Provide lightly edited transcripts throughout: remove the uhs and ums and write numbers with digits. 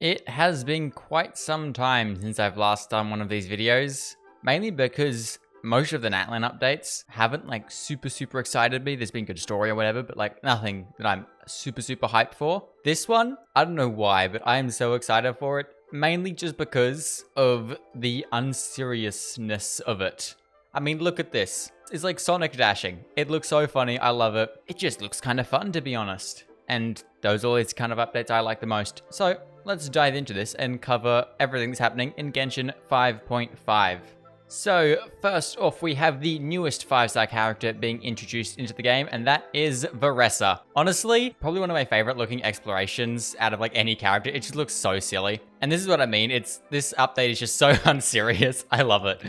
It has been quite some time since I've last done one of these videos, mainly because most of the Natlan updates haven't super excited me. There's been good story or whatever, but nothing that I'm super hyped for. This one, I don't know why, but I am so excited for it, mainly just because of the unseriousness of it. I mean, look at this. It's like Sonic dashing. It looks so funny. I love it. It just looks kind of fun, to be honest. And those are always kind of updates I like the most. So let's dive into this and cover everything that's happening in Genshin 5.5. So first off, we have the newest 5-star character being introduced into the game, and that is Varesa. Honestly, probably one of my favorite looking explorations out of any character. It just looks so silly. And this is what I mean. This update is just so unserious. I love it.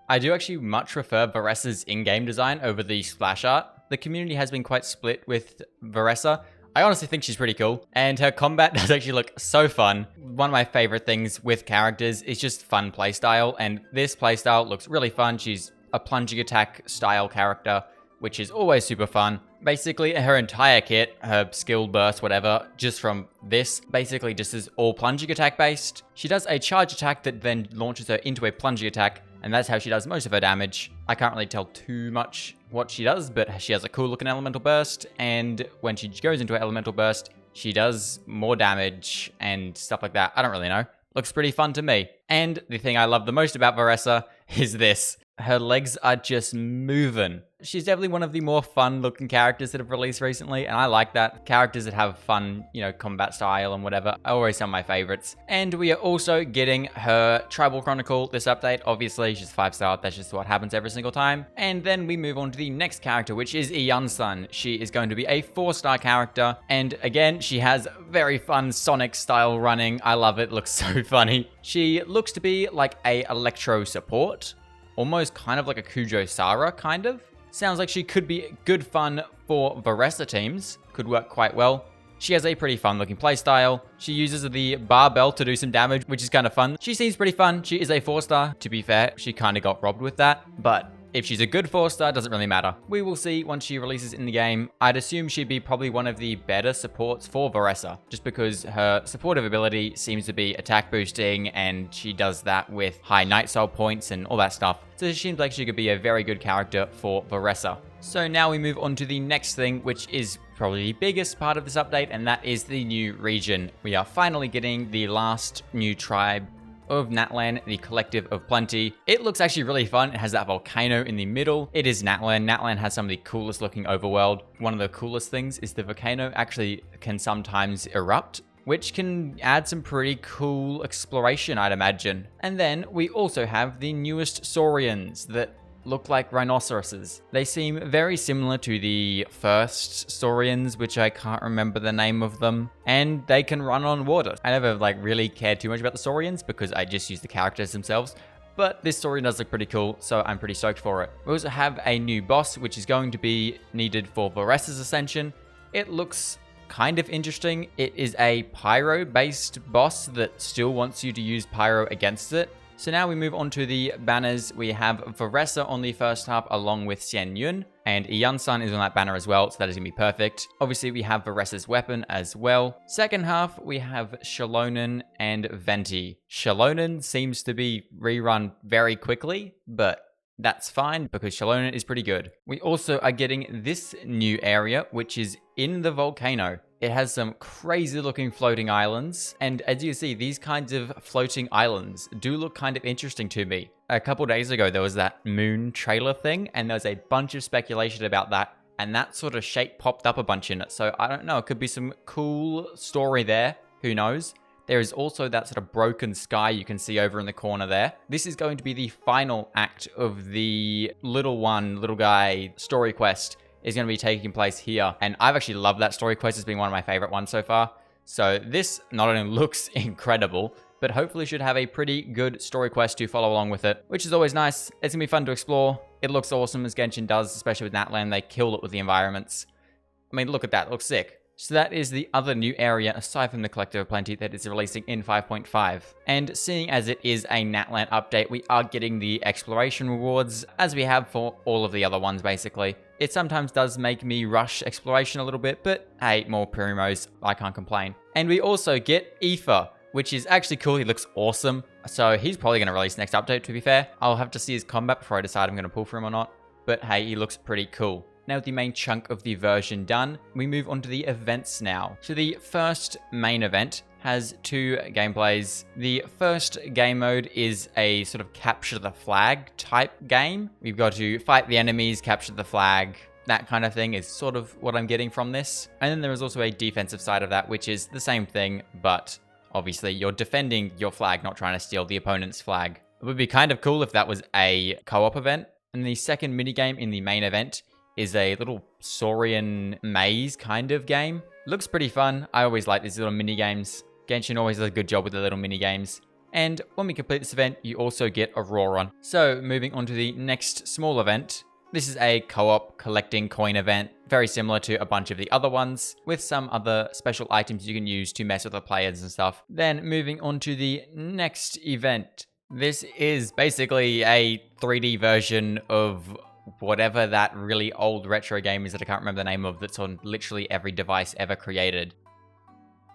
I do actually much prefer Varesa's in-game design over the splash art. The community has been quite split with Varesa. I honestly think she's pretty cool, and her combat does actually look so fun. One of my favorite things with characters is just fun playstyle, and this playstyle looks really fun. She's a plunging attack style character, which is always super fun. Basically, her entire kit, her skill burst, whatever, just from this, basically just is all plunging attack based. She does a charge attack that then launches her into a plunging attack, and that's how she does most of her damage. I can't really tell too much what she does, but she has a cool looking elemental burst, and when she goes into her elemental burst, she does more damage and stuff like that. I don't really know. Looks pretty fun to me. And the thing I love the most about Varesa is this. Her legs are just moving. She's definitely one of the more fun looking characters that have released recently, and I like that. Characters that have fun, combat style and whatever are always some of my favorites. And we are also getting her Tribal Chronicle this update. Obviously, she's 5-star. That's just what happens every single time. And then we move on to the next character, which is Iyansan. She is going to be a 4-star character. And again, she has very fun Sonic style running. I love it. Looks so funny. She looks to be like a Electro support. Almost kind of like a Kujo Sara, kind of. Sounds like she could be good fun for Varesa teams. Could work quite well. She has a pretty fun looking playstyle. She uses the barbell to do some damage, which is kind of fun. She seems pretty fun. She is a 4-star. To be fair, she kind of got robbed with that. But if she's a good 4-star, doesn't really matter. We will see once she releases in the game. I'd assume she'd be probably one of the better supports for Varesa, just because her supportive ability seems to be attack boosting, and she does that with high Night Soul points and all that stuff. So it seems like she could be a very good character for Varesa. So now we move on to the next thing, which is probably the biggest part of this update, and that is the new region. We are finally getting the last new tribe of Natlan, the Collective of Plenty. It looks actually really fun. It has that volcano in the middle. It is Natlan. Natlan has some of the coolest looking overworld. One of the coolest things is the volcano actually can sometimes erupt, which can add some pretty cool exploration, I'd imagine. And then we also have the newest Saurians that look like rhinoceroses. They seem very similar to the first Saurians, which I can't remember the name of them, and they can run on water. I never really cared too much about the Saurians because I just use the characters themselves, but this Saurian does look pretty cool, so I'm pretty stoked for it. We also have a new boss, which is going to be needed for Varesa's Ascension. It looks kind of interesting. It is a pyro-based boss that still wants you to use pyro against it. So now we move on to the banners. We have Varesa on the first half along with Xian Yun, and Iyansan is on that banner as well, so that is going to be perfect. Obviously, we have Varesa's weapon as well. Second half, we have Shalonen and Venti. Shalonen seems to be rerun very quickly, but that's fine because Shalonen is pretty good. We also are getting this new area, which is in the volcano. It has some crazy looking floating islands, and as you see, these kinds of floating islands do look kind of interesting to me. A couple days ago, there was that moon trailer thing, and there was a bunch of speculation about that, and that sort of shape popped up a bunch in it. So I don't know, it could be some cool story there. Who knows? There is also that sort of broken sky you can see over in the corner there. This is going to be the final act of the little guy story quest is going to be taking place here. And I've actually loved that story quest. It's been one of my favorite ones so far. So this not only looks incredible, but hopefully should have a pretty good story quest to follow along with it, which is always nice. It's going to be fun to explore. It looks awesome as Genshin does, especially with Natlan. They killed it with the environments. I mean, look at that. It looks sick. So that is the other new area, aside from the Collective of Plenty, that is releasing in 5.5. And seeing as it is a Natlan update, we are getting the exploration rewards, as we have for all of the other ones, basically. It sometimes does make me rush exploration a little bit, but hey, more primos, I can't complain. And we also get Aoife, which is actually cool. He looks awesome. So he's probably going to release next update, to be fair. I'll have to see his combat before I decide I'm going to pull for him or not. But hey, he looks pretty cool. Now with the main chunk of the version done, we move on to the events now. So the first main event has 2 gameplays. The first game mode is a sort of capture the flag type game. We've got to fight the enemies, capture the flag. That kind of thing is sort of what I'm getting from this. And then there is also a defensive side of that, which is the same thing, but obviously you're defending your flag, not trying to steal the opponent's flag. It would be kind of cool if that was a co-op event. And the second minigame in the main event is a little Saurian maze kind of game. Looks pretty fun. I always like these little mini games. Genshin always does a good job with the little mini games. And when we complete this event, you also get a Roaron. So moving on to the next small event. This is a co-op collecting coin event, very similar to a bunch of the other ones, with some other special items you can use to mess with the players and stuff. Then moving on to the next event. This is basically a 3D version of whatever that really old retro game is that I can't remember the name of, that's on literally every device ever created.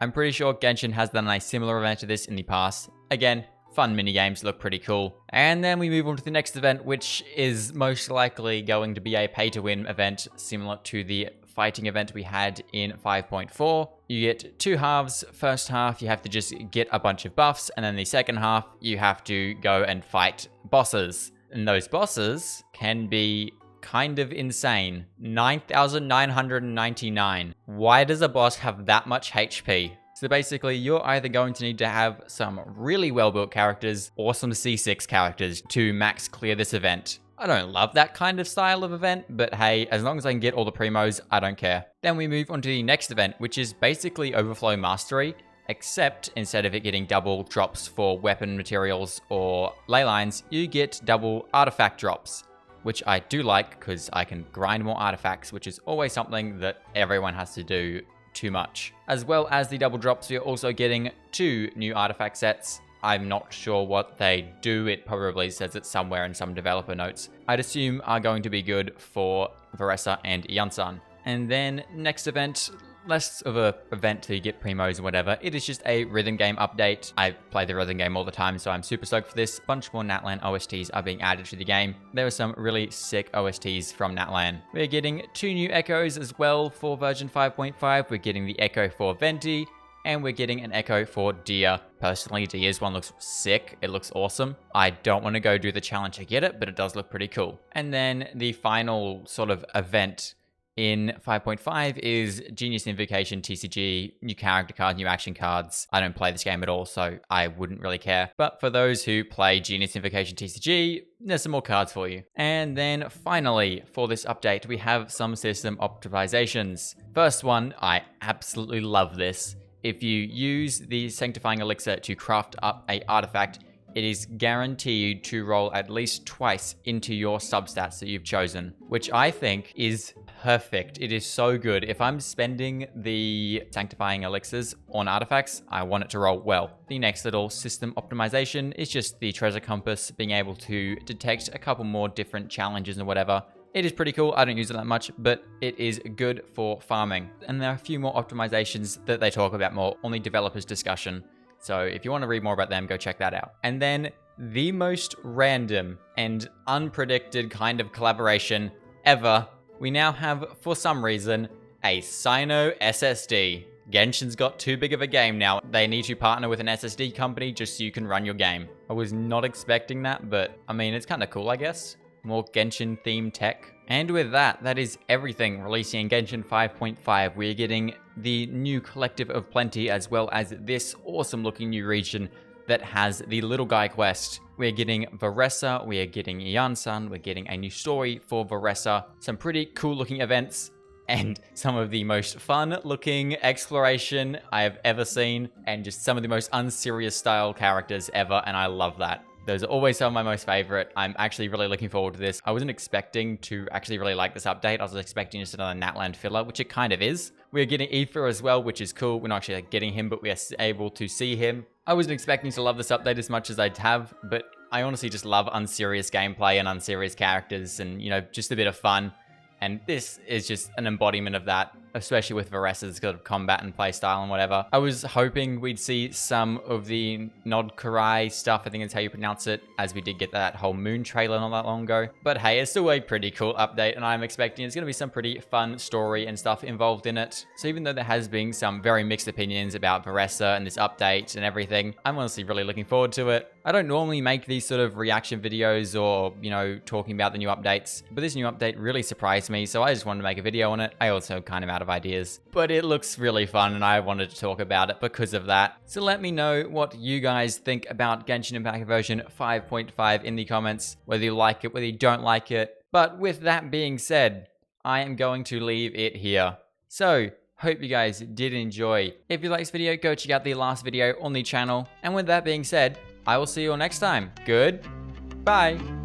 I'm pretty sure Genshin has done a similar event to this in the past. Again, fun minigames, look pretty cool. And then we move on to the next event, which is most likely going to be a pay-to-win event, similar to the fighting event we had in 5.4. You get 2 halves. First half, you have to just get a bunch of buffs, and then the second half, you have to go and fight bosses. And those bosses can be kind of insane. 9,999. Why does a boss have that much HP? So basically, you're either going to need to have some really well-built characters or some C6 characters to max clear this event. I don't love that kind of style of event, but hey, as long as I can get all the primos, I don't care. Then we move on to the next event, which is basically Overflow Mastery, except instead of it getting double drops for weapon materials or ley lines, you get double artifact drops, which I do like because I can grind more artifacts, which is always something that everyone has to do too much. As well as the double drops, you're also getting 2 new artifact sets. I'm not sure what they do. It probably says it somewhere in some developer notes. I'd assume are going to be good for Varesa and Yunsan. And then next event, less of a event to get primos and whatever. It is just a rhythm game update. I play the rhythm game all the time, so I'm super stoked for this. A bunch more Natlan OSTs are being added to the game. There are some really sick OSTs from Natlan. We're getting 2 new echoes as well for version 5.5. We're getting the echo for Venti, and we're getting an echo for Dia. Personally, Dia's one looks sick. It looks awesome. I don't want to go do the challenge to get it, but it does look pretty cool. And then the final sort of event in 5.5 is Genius Invocation TCG, new character cards, new action cards. I don't play this game at all, so I wouldn't really care. But for those who play Genius Invocation TCG, there's some more cards for you. And then finally, for this update, we have some system optimizations. First one, I absolutely love this. If you use the Sanctifying Elixir to craft up an artifact, it is guaranteed to roll at least twice into your substats that you've chosen, which I think is perfect. It is so good. If I'm spending the Sanctifying Elixirs on artifacts, I want it to roll well. The next little system optimization is just the Treasure Compass being able to detect a couple more different challenges and whatever. It is pretty cool. I don't use it that much, but it is good for farming. And there are a few more optimizations that they talk about more on the developers discussion. So if you want to read more about them, go check that out. And then the most random and unpredicted kind of collaboration ever. We now have, for some reason, a Sino SSD. Genshin's got too big of a game now. They need to partner with an SSD company just so you can run your game. I was not expecting that, but I mean, it's kind of cool, I guess. More Genshin themed tech. And with that, that is everything releasing in Genshin 5.5. We're getting the new Collective of Plenty, as well as this awesome looking new region that has the Little Guy quest. We're getting Varesa, we are getting Yunsan, we're getting a new story for Varesa, some pretty cool looking events, and some of the most fun looking exploration I have ever seen, and just some of the most unserious style characters ever, and I love that. Those are always some of my most favorite. I'm actually really looking forward to this. I wasn't expecting to actually really like this update. I was expecting just another Natlan filler, which it kind of is. We're getting Aether as well, which is cool. We're not actually getting him, but we are able to see him. I wasn't expecting to love this update as much as I'd have, but I honestly just love unserious gameplay and unserious characters and, you know, just a bit of fun. And this is just an embodiment of that. especially with Varesa's kind of combat and playstyle and whatever. I was hoping we'd see some of the Nodkarai stuff, I think that's how you pronounce it, as we did get that whole moon trailer not that long ago. But hey, it's still a pretty cool update, and I'm expecting it's going to be some pretty fun story and stuff involved in it. So even though there has been some very mixed opinions about Varesa and this update and everything, I'm honestly really looking forward to it. I don't normally make these sort of reaction videos or, you know, talking about the new updates, but this new update really surprised me, so I just wanted to make a video on it. I also kind of out of ideas, but it looks really fun and I wanted to talk about it because of that. So let me know what you guys think about Genshin Impact version 5.5 in the comments, whether you like it, whether you don't like it. But with that being said, I am going to leave it here. So, hope you guys did enjoy. If you liked this video, go check out the last video on the channel. And with that being said, I will see you all next time. Goodbye.